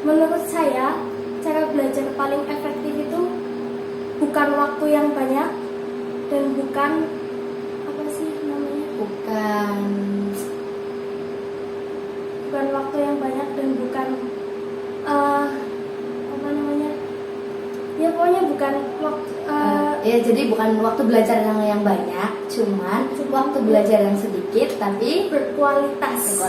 menurut saya cara belajar paling efektif itu bukan waktu yang banyak dan bukan apa sih namanya? Bukan waktu yang banyak dan bukan apa namanya? Ya pokoknya bukan waktu ya jadi bukan waktu belajar yang banyak, cuman waktu belajar yang sedikit tapi berkualitas.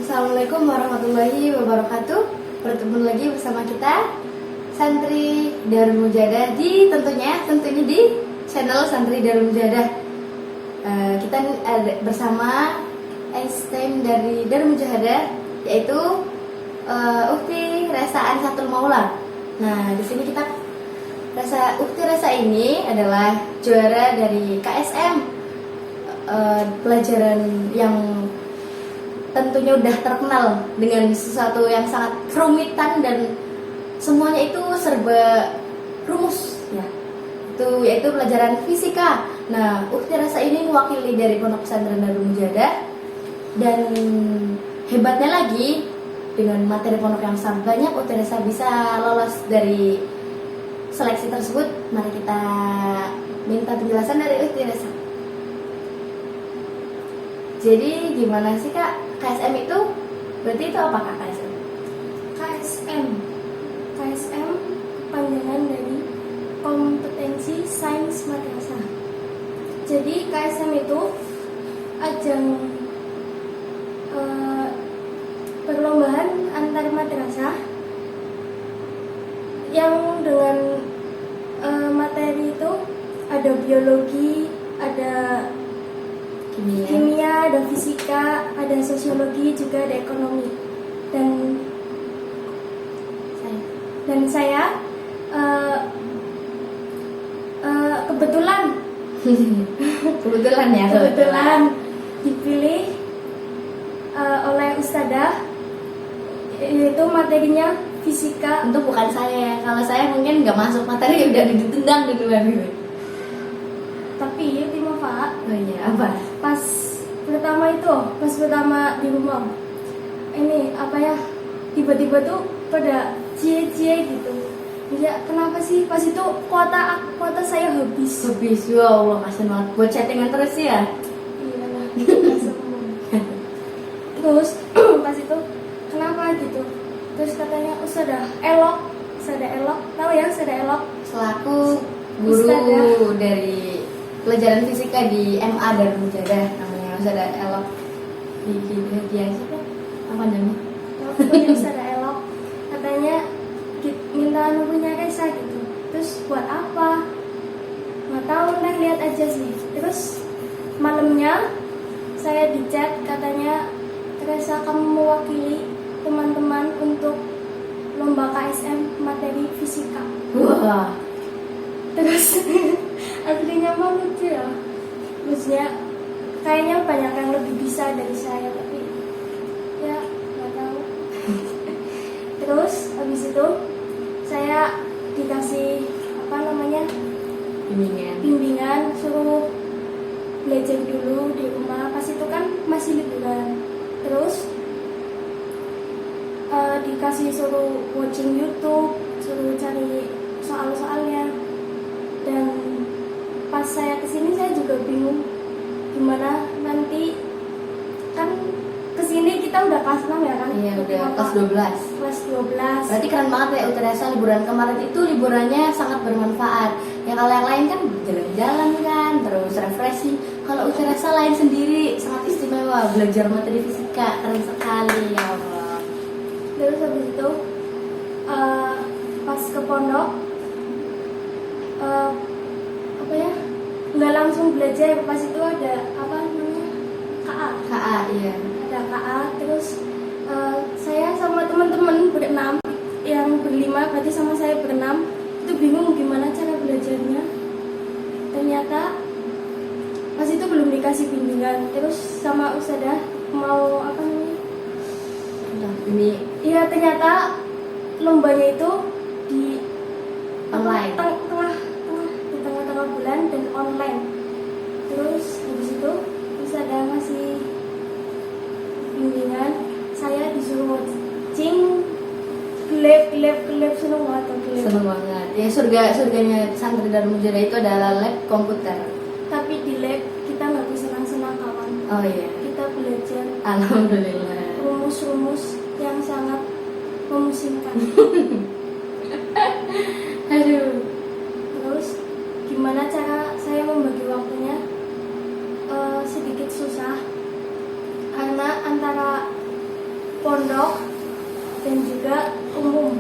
Assalamualaikum warahmatullahi wabarakatuh. Bertemu lagi bersama kita Santri Darul Mujadah tentunya di channel Santri Darul Mujadah. Kita ada bersama STM dari Darul Mujadah, yaitu Ukti Resa Ansatul Maula. Nah, di sini kita Ukti Resa ini adalah juara dari KSM, pelajaran yang tentunya udah terkenal dengan sesuatu yang sangat kerumitan dan semuanya itu serba rumus ya. Itu yaitu pelajaran fisika. Nah, Ukti Resa ini mewakili dari Pondok Pesantren Darul Mujadah, dan hebatnya lagi dengan materi pondok yang sangat banyak, Ukti Resa bisa lolos dari seleksi tersebut. Mari kita minta penjelasan dari Ukti Resa. Jadi gimana sih Kak, KSM itu? Berarti itu apa Kak KSM? KSM panjangan dari kompetensi sains madrasah. Jadi KSM itu ajang perlombaan antar madrasah yang dengan materi itu ada biologi, ada kimia, ada fisika, ada sosiologi, juga ada ekonomi. Dan saya kebetulan dipilih oleh Ustadzah, yaitu materinya fisika. Untuk bukan saya, kalau saya mungkin nggak masuk materi udah ditendang duluan gitu. Tapi Timo Pak, Oh iya, apa? pas pertama di rumah ini apa ya, tiba-tiba tuh pada cie-cie gitu. Ya kenapa sih? Pas itu kuota saya habis. Ya Allah, kasian banget. Buat chattingan terus ya? Iya lah, terus pas itu kenapa gitu? Terus katanya Ustadzah Elok, tahu ya Ustadzah Elok? Selaku guru Ustadzah dari pelajaran fisika di MA Darul Mujadah, namanya Ustadzah Elok. Dia siapa? Apa namanya? Punya Ustadzah Elok, katanya minta nomornya Resa gitu. Terus buat apa? Nggak tahu, lihat aja sih. Terus malamnya saya di chat, katanya Resa, kamu mewakili teman-teman untuk lomba KSM materi fisika. Wah. Terus aslinya mah lucu ya. Maksudnya kayaknya banyak yang lebih bisa dari saya, tapi ya nggak tahu. Terus habis itu saya dikasih bimbingan, suruh belajar dulu di rumah. Pas itu kan masih liburan. Terus dikasih suruh watching YouTube, suruh cari soal-soalnya. Dan pas saya kesini saya juga bingung gimana nanti, kan kesini kita udah kelas 6 ya kan? Iya, udah kelas 12. Kelas 12. Berarti keren banget ya Ukti Resa, liburan kemarin itu liburannya sangat bermanfaat. Ya kalau yang lain kan jalan-jalan kan, terus refreshing. Kalau Ukti Resa lain sendiri, sangat istimewa, belajar materi fisika, keren sekali ya Allah. Terus habis itu pas ke pondok nggak langsung belajar. Pas itu ada apa namanya, KA, iya. ada KA. Terus saya sama teman-teman berenam, yang berlima berarti sama saya berenam, itu bingung gimana cara belajarnya. Ternyata pas itu belum dikasih bimbingan. Terus sama Ustadzah mau apa namanya, ini Iya, ternyata lombanya itu di online. di tengah-tengah bulan dan online. Terus habis itu bisa ada ngasih bimbingan. Saya disuruh watching lab seneng banget tuh lab. Seneng banget. Ya surganya Santri Dharma Mujada itu adalah lab komputer. Tapi di lab kita nggak bisa senang-senang kawan. Oh iya. Kita belajar Alhamdulillah. rumus-rumus yang sangat memusingkan. Aduh. Terus gimana cara saya membagi waktunya? Sedikit susah karena antara pondok dan juga umum.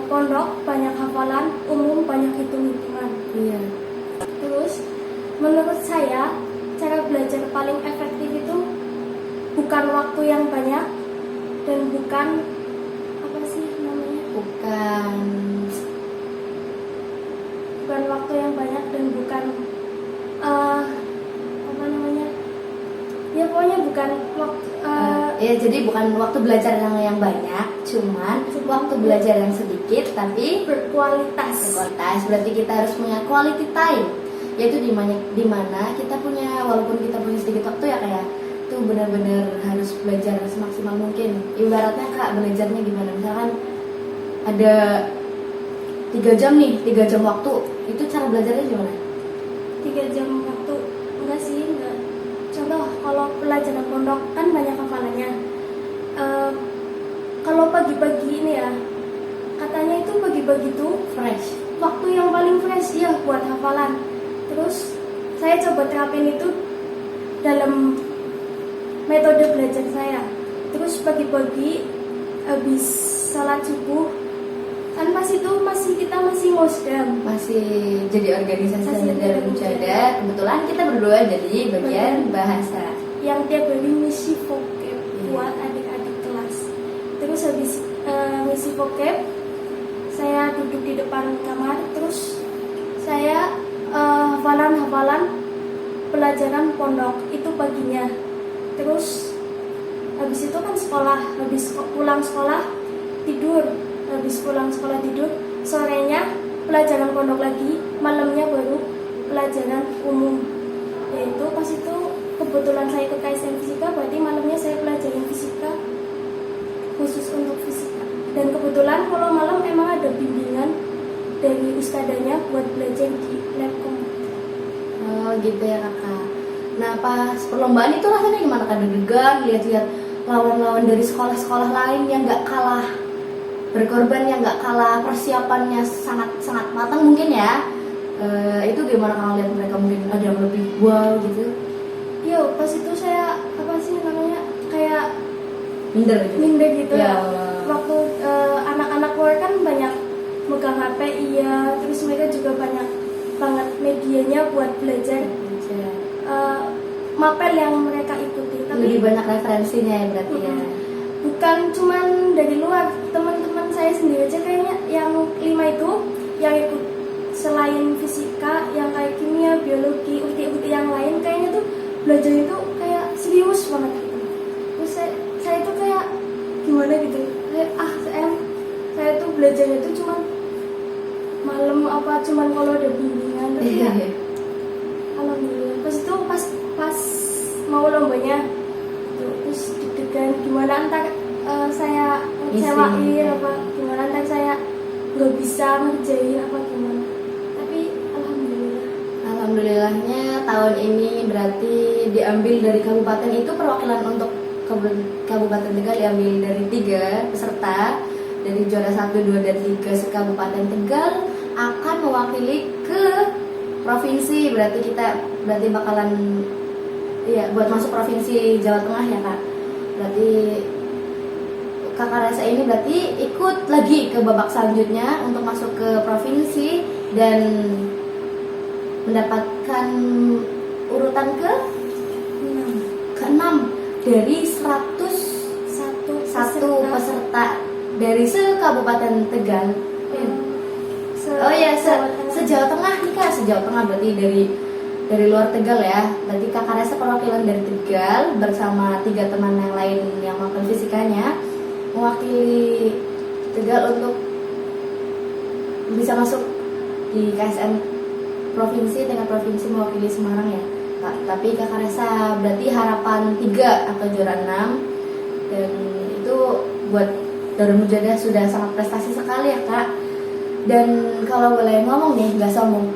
Pondok banyak hafalan, umum banyak hitung-hitungan. Iya. Terus menurut saya cara belajar paling efektif itu bukan waktu yang banyak dan bukan apa sih namanya? Bukan waktu yang banyak dan bukan apa namanya? Ya pokoknya bukan waktu Ya jadi bukan waktu belajar yang banyak, cuman waktu belajar yang sedikit tapi berkualitas. Berarti kita harus punya quality time, yaitu di mana kita punya, walaupun kita punya sedikit waktu ya kayak itu benar-benar harus belajar semaksimal mungkin. Ibaratnya Kak, belajarnya gimana? Misalkan ada 3 jam nih, 3 jam waktu, itu cara belajarnya gimana? 3 jam waktu enggak sih, enggak. Contoh kalau pelajaran pondok kan banyak hafalannya. Kalau pagi-pagi ini ya, katanya itu pagi-pagi tuh Fresh. waktu yang paling fresh ya buat hafalan. Terus saya coba terapin itu dalam metode belajar saya. Terus pagi-pagi habis salat subuh kan pas itu kita masih ngosdam. Masih jadi organisasi Masih Santri Dharma jadi Mujada. Kebetulan kita berdua jadi bagian bahasa. Yang tiap hari misi vocab Iya. buat adik-adik kelas. Terus habis misi vocab, saya duduk di depan kamar. Terus saya hafalan pelajaran pondok itu paginya. Terus habis itu kan sekolah, habis pulang sekolah tidur, habis pulang sekolah tidur, sorenya pelajaran pondok lagi, malamnya baru pelajaran umum. Yaitu pas itu kebetulan saya ikut KSM Fisika, berarti malamnya saya pelajarin fisika khusus untuk fisika. Dan kebetulan kalau malam emang ada bimbingan dari ustadzanya buat belajar di lab komputer. Oh gitu ya Kakak. Nah pas perlombaan itu rasanya gimana Kak? Deg-degan lihat-lihat lawan-lawan dari sekolah-sekolah lain yang gak kalah berkorban, yang gak kalah persiapannya sangat matang mungkin ya. Itu gimana Kakak lihat mereka, mungkin ada yang lebih wow gitu? Yo, pas itu saya apa sih namanya kayak minder gitu Ya ya. Allah. Waktu anak-anak luar kan banyak megang HP, iya, terus mereka juga banyak banget medianya buat belajar. Mapel yang mereka ikuti, tapi Lebih banyak referensinya ya berarti ya. bukan cuman dari luar, teman-teman saya sendiri aja kayaknya yang 5 itu yang ikut selain fisika, yang kayak kimia, biologi, UT yang lain kayaknya tuh belajar itu kayak serius banget gitu. Terus saya tuh kayak gimana gitu, kayak saya tuh belajarnya tuh cuman malam apa cuman kalau ada bimbingan. Tapi ya alhamdulillah pas mau lombanya tuh, terus deg-degan gimana ntar saya ngecewain apa gimana, ntar saya nggak bisa ngerjain apa gimana. Tapi Alhamdulillahnya tahun ini berarti diambil dari kabupaten itu, perwakilan untuk Kabupaten Tegal diambil dari 3 peserta, dari juara 1, 2, dan 3 Kabupaten Tegal akan mewakili ke provinsi. Berarti bakalan ya buat masuk provinsi Jawa Tengah ya Kak. Berarti Kakak Resa ini berarti ikut lagi ke babak selanjutnya untuk masuk ke provinsi dan mendapatkan urutan ke-6 dari 101 peserta dari se-Kabupaten Tegal. Se-Jawa Tengah nih Kak, se-Jawa Tengah berarti dari luar Tegal ya. Berarti Kakak Resa perwakilan dari Tegal bersama 3 teman yang lain yang melakukan fisikanya mewakili Tegal untuk bisa masuk di KSN provinsi dengan provinsi mewakili Semarang ya. Tapi Kakak Resa berarti harapan 3 atau juara 6, dan itu buat Darul Mujadah sudah sangat prestasi sekali ya Kak. Dan kalau boleh ngomong nih, nggak sombong,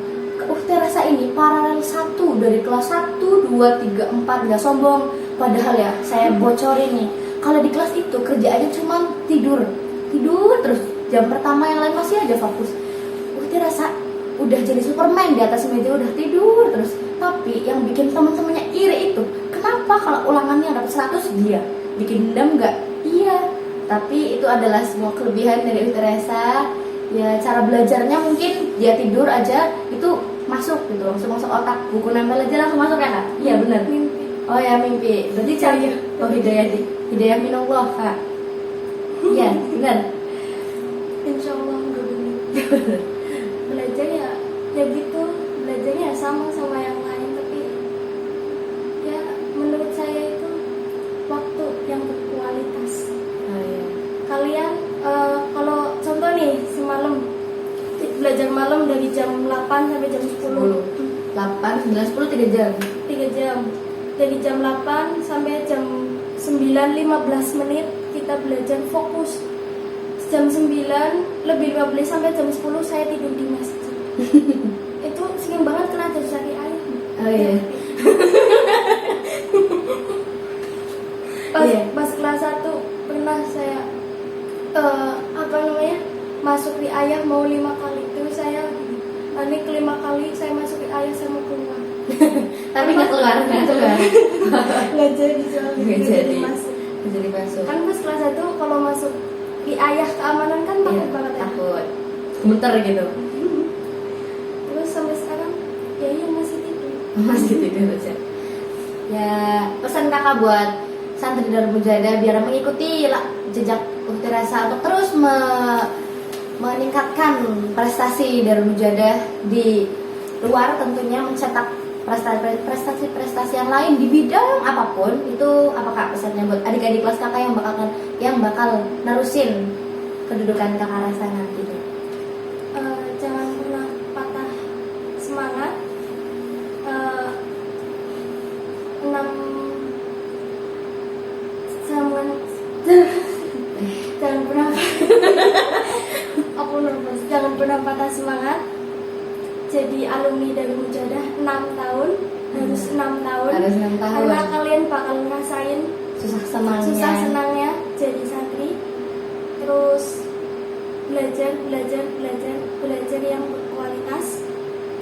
Resa ini paralel 1 dari kelas 1, 2, 3, 4, nggak sombong. Padahal ya saya bocorin nih, kalau di kelas itu kerjaannya cuma tidur terus. Jam pertama yang lain masih aja fokus. Resa udah jadi Superman, di atas meja udah tidur terus. Tapi yang bikin teman-temannya iri itu, kenapa kalau ulangannya dapat 100 dia bikin dendam nggak? Iya, tapi itu adalah semua kelebihan dari Resa. Ya cara belajarnya mungkin dia tidur aja itu masuk gitu, langsung masuk otak, buku nempel aja langsung masuk ya Kak? Iya benar. Mimpi. Oh ya mimpi, berarti cari hidayah minallah Kak. Iya benar. Insya Allah enggak benar. Belajar ya gitu, belajarnya ya sama yang lain, tapi ya menurut saya itu waktu yang berkualitas. Oh iya. Kalian kalau contoh nih semalam belajar malam dari jam 8 sampai jam 10. 8, 9, 10 3 jam. 3 jam. Dari jam 8 sampai jam 9:15 menit kita belajar fokus. Jam 9 lebih 15 sampai jam 10 saya tidur di masjid. Itu sering banget kena dari ayah. Oh iya. Pas kelas 1 pernah saya masuk di ayah mau 5 kali, terus saya ini kelima kali saya masuk di ayah saya mau keluar. Tapi nggak keluar. Nggak jadi soalnya Nggak nggak jadi. masuk. Jadi masuk. Kan pas kelas 1 kalau masuk di ayah keamanan kan takut Iya, banget ya. takut. Gemeter gitu. Terus sampai sekarang ya iya masih tidur. Masih tidur aja. Ya pesan Kakak buat santri Darul Mujadah biar mengikuti jejak Ukti Resa untuk terus meningkatkan prestasi Darul Mujadah di luar, tentunya mencetak prestasi yang lain di bidang apapun. Itu apakah pesannya buat adik-adik kelas Kakak yang bakal nerusin kedudukan Kakak Resa nanti? Jangan pernah patah semangat. Jangan pernah aku nervous. Jangan pernah patah semangat. Jadi alumni Darul Mujadah 6 tahun, harus 6 tahun. Harus 6 tahun. Karena kalian bakal ngerasain Susah senangnya jadi santri. Terus belajar yang berkualitas.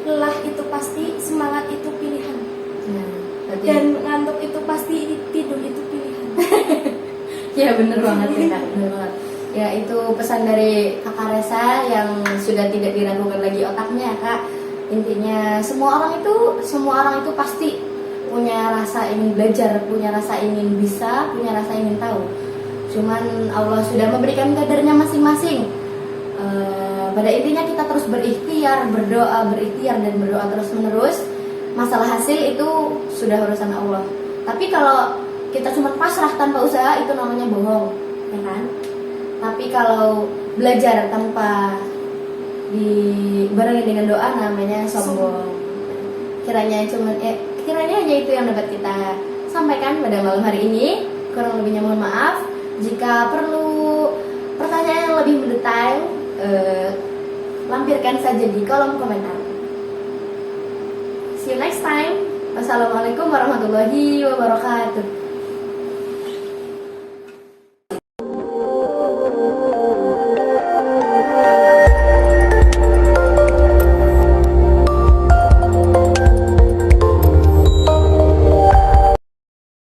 Lelah itu pasti, semangat itu pilihan. berarti... Dan ngantuk itu pasti, tidur itu pilihan. Ya bener banget ya Kak, bener banget. Ya itu pesan dari Kakak Resa yang sudah tidak diragukan lagi otaknya Kak. Intinya semua orang itu pasti punya rasa ingin belajar, punya rasa ingin bisa, punya rasa ingin tahu. Cuman Allah sudah memberikan kadarnya masing-masing. Pada intinya kita terus berikhtiar, berdoa terus menerus. Masalah hasil itu sudah urusan Allah. Tapi kalau kita cuma pasrah tanpa usaha, itu namanya bohong, ya kan? Tapi kalau belajar tanpa dibarengi dengan doa, namanya sombong. Kiranya aja itu yang dapat kita sampaikan pada malam hari ini. Kurang lebihnya mohon maaf. Jika perlu pertanyaan yang lebih mendetail, lampirkan saja di kolom komentar. See you next time. Wassalamualaikum warahmatullahi wabarakatuh.